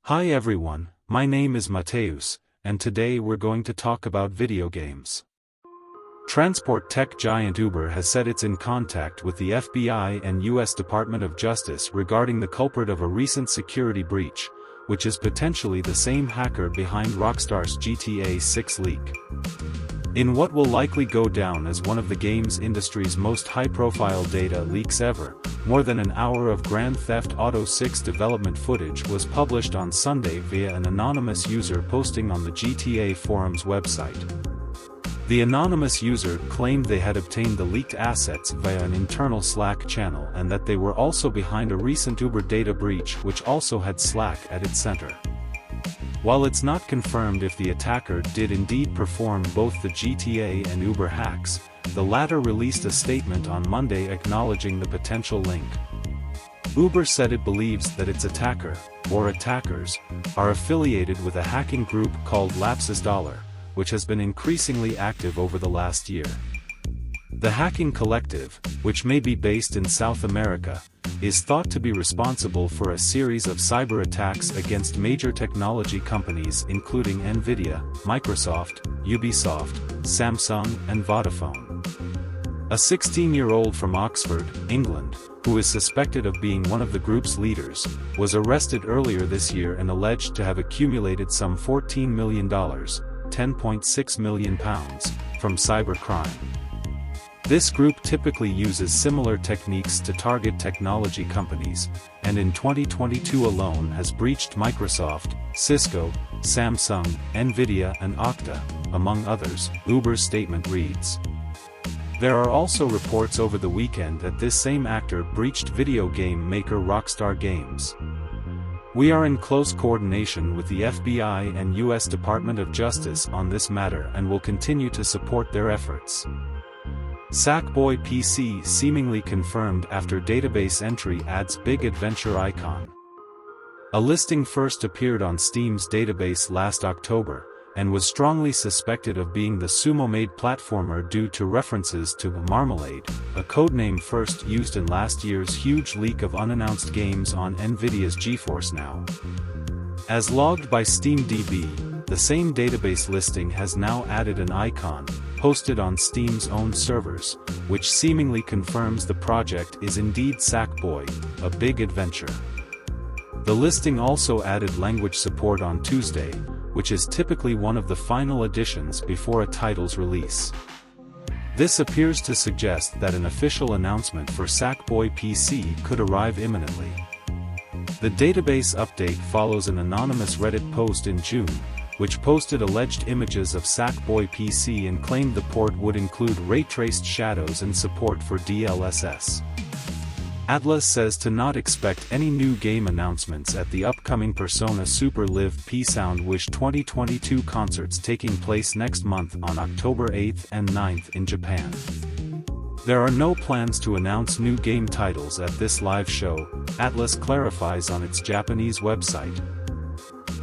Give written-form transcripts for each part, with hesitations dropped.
Hi everyone, my name is Mateus, and today we're going to talk about video games. Transport tech giant Uber has said it's in contact with the FBI and US Department of Justice regarding the culprit of a recent security breach, which is potentially the same hacker behind Rockstar's GTA 6 leak. In what will likely go down as one of the games industry's most high-profile data leaks ever, more than an hour of Grand Theft Auto 6 development footage was published on Sunday via an anonymous user posting on the GTA forums website. The anonymous user claimed they had obtained the leaked assets via an internal Slack channel and that they were also behind a recent Uber data breach which also had Slack at its center. While it's not confirmed if the attacker did indeed perform both the GTA and Uber hacks, the latter released a statement on Monday acknowledging the potential link. Uber said it believes that its attacker, or attackers, are affiliated with a hacking group called Lapsus Dollar, which has been increasingly active over the last year. The hacking collective, which may be based in South America, is thought to be responsible for a series of cyber attacks against major technology companies including Nvidia, Microsoft, Ubisoft, Samsung and Vodafone. A 16-year-old from Oxford, England, who is suspected of being one of the group's leaders, was arrested earlier this year and alleged to have accumulated some $14 million, £10.6 million, from cybercrime. This group typically uses similar techniques to target technology companies, and in 2022 alone has breached Microsoft, Cisco, Samsung, Nvidia and Okta, among others, Uber's statement reads. There are also reports over the weekend that this same actor breached video game maker Rockstar Games. We are in close coordination with the FBI and US Department of Justice on this matter and will continue to support their efforts. Sackboy PC seemingly confirmed after database entry adds big adventure icon. A listing first appeared on Steam's database last October, and was strongly suspected of being the sumo-made platformer due to references to Marmalade, a codename first used in last year's huge leak of unannounced games on Nvidia's GeForce Now. As logged by SteamDB, the same database listing has now added an icon, posted on Steam's own servers, which seemingly confirms the project is indeed Sackboy, a big adventure. The listing also added language support on Tuesday, which is typically one of the final additions before a title's release. This appears to suggest that an official announcement for Sackboy PC could arrive imminently. The database update follows an anonymous Reddit post in June, which posted alleged images of Sackboy PC and claimed the port would include ray-traced shadows and support for DLSS. Atlus says to not expect any new game announcements at the upcoming Persona Super Live P Sound Wish 2022 concerts taking place next month on October 8th and 9th in Japan. There are no plans to announce new game titles at this live show, Atlus clarifies on its Japanese website.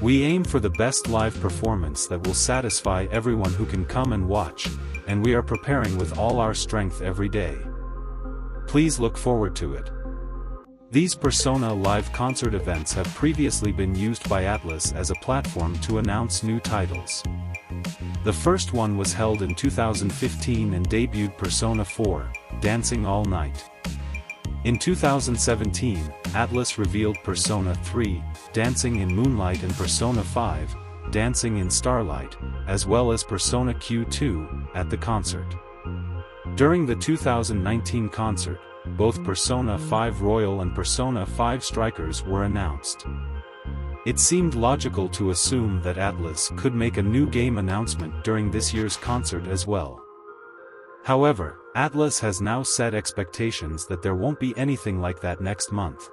We aim for the best live performance that will satisfy everyone who can come and watch, and we are preparing with all our strength every day. Please look forward to it. These Persona live concert events have previously been used by Atlus as a platform to announce new titles. The first one was held in 2015 and debuted Persona 4, Dancing All Night. In 2017, Atlus revealed Persona 3, Dancing in Moonlight and Persona 5, Dancing in Starlight, as well as Persona Q2, at the concert. During the 2019 concert, both Persona 5 Royal and Persona 5 Strikers were announced. It seemed logical to assume that Atlus could make a new game announcement during this year's concert as well. However, Atlus has now set expectations that there won't be anything like that next month.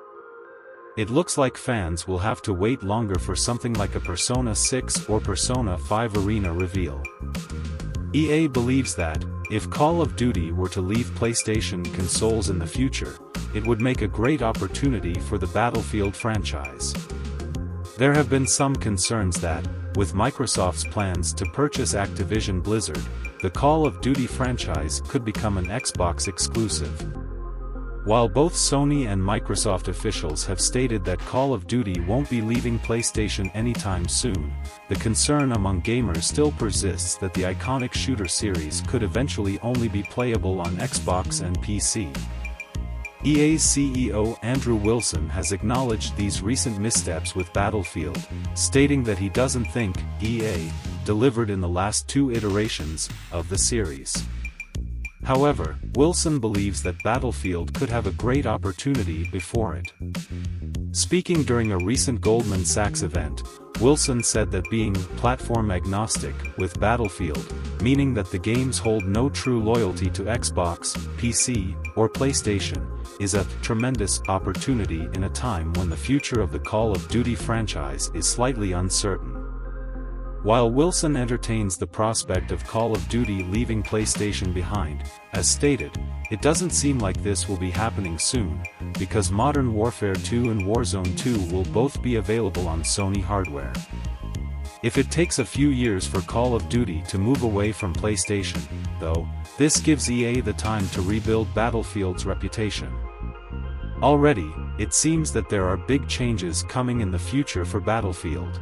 It looks like fans will have to wait longer for something like a Persona 6 or Persona 5 Arena reveal. EA believes that, if Call of Duty were to leave PlayStation consoles in the future, it would make a great opportunity for the Battlefield franchise. There have been some concerns that, with Microsoft's plans to purchase Activision Blizzard, the Call of Duty franchise could become an Xbox exclusive. While both Sony and Microsoft officials have stated that Call of Duty won't be leaving PlayStation anytime soon, the concern among gamers still persists that the iconic shooter series could eventually only be playable on Xbox and PC. EA's CEO Andrew Wilson has acknowledged these recent missteps with Battlefield, stating that he doesn't think EA delivered in the last two iterations of the series. However, Wilson believes that Battlefield could have a great opportunity before it. Speaking during a recent Goldman Sachs event, Wilson said that being platform agnostic with Battlefield, meaning that the games hold no true loyalty to Xbox, PC, or PlayStation, is a tremendous opportunity in a time when the future of the Call of Duty franchise is slightly uncertain. While Wilson entertains the prospect of Call of Duty leaving PlayStation behind, as stated, it doesn't seem like this will be happening soon, because Modern Warfare 2 and Warzone 2 will both be available on Sony hardware. If it takes a few years for Call of Duty to move away from PlayStation, though, this gives EA the time to rebuild Battlefield's reputation. Already, it seems that there are big changes coming in the future for Battlefield.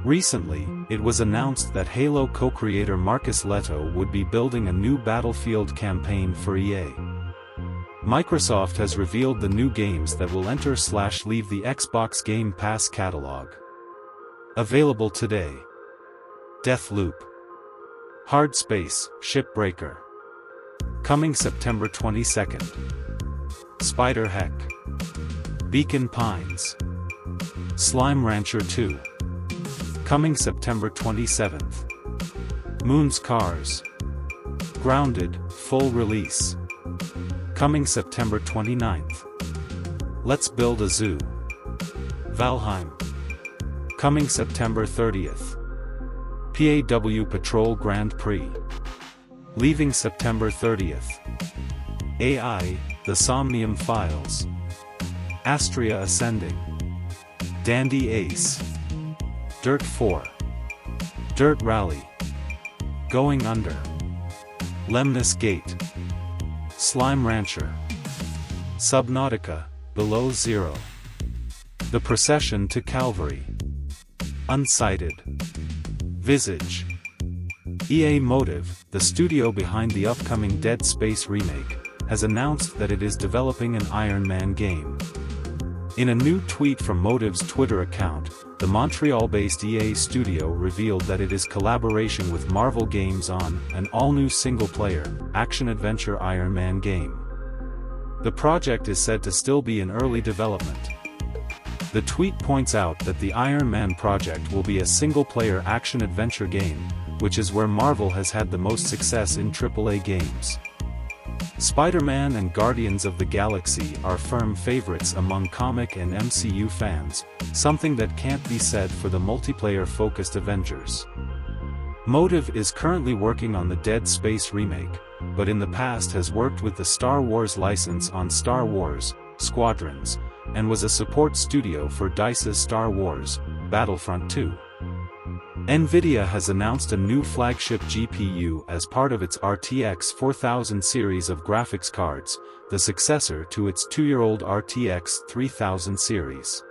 Recently, it was announced that Halo co-creator Marcus Leto would be building a new Battlefield campaign for EA. Microsoft has revealed the new games that will enter/leave the Xbox Game Pass catalog. Available today: Deathloop, Hard Space, Shipbreaker. Coming September 22nd. Spider Heck, Beacon Pines, Slime Rancher 2. Coming September 27th. Moon's Cars, Grounded, full release. Coming September 29th. Let's Build a Zoo, Valheim. Coming September 30th. PAW Patrol Grand Prix, leaving September 30th. AI, The Somnium Files, Astria Ascending, Dandy Ace, Dirt 4, Dirt Rally, Going Under, Lemnis Gate, Slime Rancher, Subnautica, Below Zero, The Procession to Calvary, Unsighted, Visage. EA Motive, the studio behind the upcoming Dead Space remake, has announced that it is developing an Iron Man game. In a new tweet from Motive's Twitter account, the Montreal-based EA studio revealed that it is collaboration with Marvel Games on an all-new single-player, action-adventure Iron Man game. The project is said to still be in early development. The tweet points out that the Iron Man project will be a single-player action-adventure game, which is where Marvel has had the most success in AAA games. Spider-Man and Guardians of the Galaxy are firm favorites among comic and MCU fans, something that can't be said for the multiplayer-focused Avengers. Motive is currently working on the Dead Space remake, but in the past has worked with the Star Wars license on Star Wars Squadrons, and was a support studio for DICE's Star Wars Battlefront 2. Nvidia has announced a new flagship GPU as part of its RTX 4000 series of graphics cards, the successor to its 2-year-old RTX 3000 series.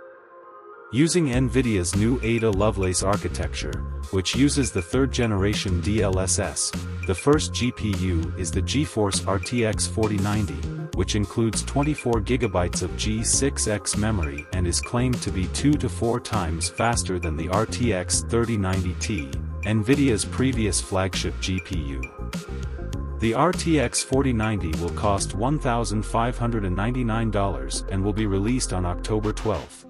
Using Nvidia's new Ada Lovelace architecture, which uses the third-generation DLSS, the first GPU is the GeForce RTX 4090, which includes 24GB of G6X memory and is claimed to be 2 to 4 times faster than the RTX 3090 Ti, Nvidia's previous flagship GPU. The RTX 4090 will cost $1,599 and will be released on October 12.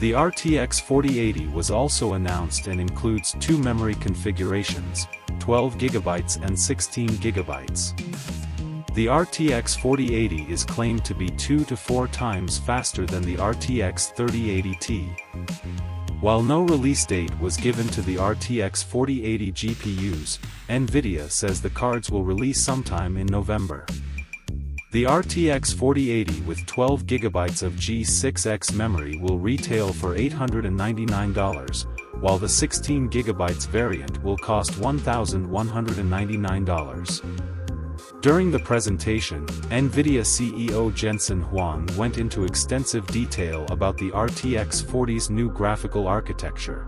The RTX 4080 was also announced and includes two memory configurations, 12GB and 16GB. The RTX 4080 is claimed to be 2 to 4 times faster than the RTX 3080 Ti. While no release date was given to the RTX 4080 GPUs, Nvidia says the cards will release sometime in November. The RTX 4080 with 12GB of G6X memory will retail for $899, while the 16GB variant will cost $1,199. During the presentation, Nvidia CEO Jensen Huang went into extensive detail about the RTX 40's new graphical architecture.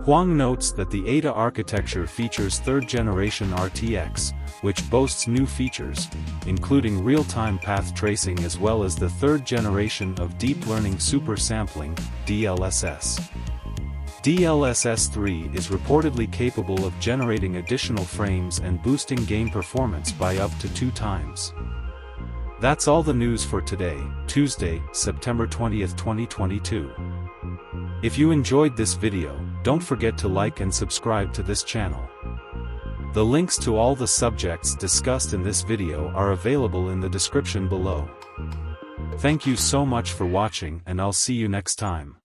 Huang notes that the Ada architecture features third-generation RTX, which boasts new features, including real-time path tracing as well as the third generation of deep learning super sampling, DLSS. DLSS 3 is reportedly capable of generating additional frames and boosting game performance by up to 2 times. That's all the news for today, Tuesday, September 20th, 2022. If you enjoyed this video, don't forget to like and subscribe to this channel. The links to all the subjects discussed in this video are available in the description below. Thank you so much for watching and I'll see you next time.